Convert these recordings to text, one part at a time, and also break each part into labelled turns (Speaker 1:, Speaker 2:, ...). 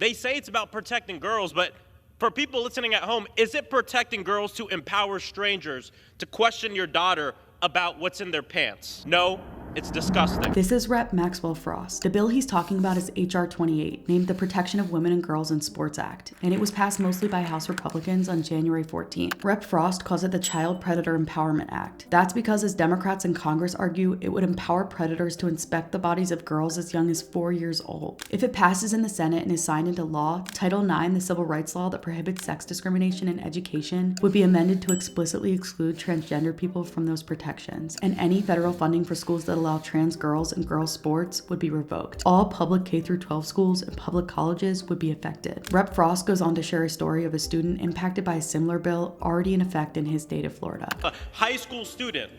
Speaker 1: They say it's about protecting girls, but for people listening at home, is it protecting girls to empower strangers to question your daughter about what's in their pants? No, it's disgusting.
Speaker 2: This is Rep. Maxwell Frost. The bill he's talking about is H.R. 28, named the Protection of Women and Girls in Sports Act, and it was passed mostly by House Republicans on January 14th. Rep. Frost calls it the Child Predator Empowerment Act. That's because, as Democrats in Congress argue, it would empower predators to inspect the bodies of girls as young as 4 years old. If it passes in the Senate and is signed into law, Title IX, the civil rights law that prohibits sex discrimination in education, would be amended to explicitly exclude transgender people from those protections, and any federal funding for schools that allow trans girls and girls sports would be revoked. All public K-12 schools and public colleges would be affected. Rep. Frost goes on to share a story of a student impacted by a similar bill already in effect in his state of Florida.
Speaker 1: A high school student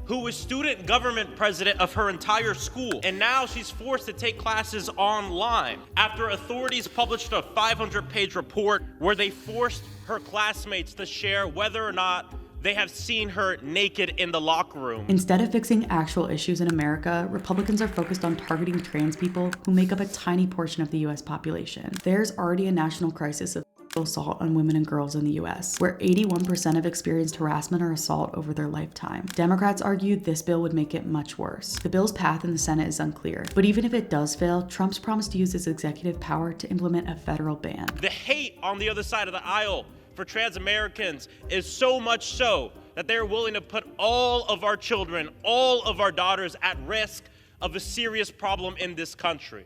Speaker 1: who was student government president of her entire school, and now she's forced to take classes online after authorities published a 500-page report where they forced her classmates to share whether or not they have seen her naked in the locker room.
Speaker 2: Instead of fixing actual issues in America, Republicans are focused on targeting trans people who make up a tiny portion of the US population. There's already a national crisis of assault on women and girls in the US, where 81% have experienced harassment or assault over their lifetime. Democrats argue this bill would make it much worse. The bill's path in the Senate is unclear, but even if it does fail, Trump's promised to use his executive power to implement a federal ban.
Speaker 1: The hate on the other side of the aisle for trans Americans is so much so that they're willing to put all of our children, all of our daughters at risk of a serious problem in this country.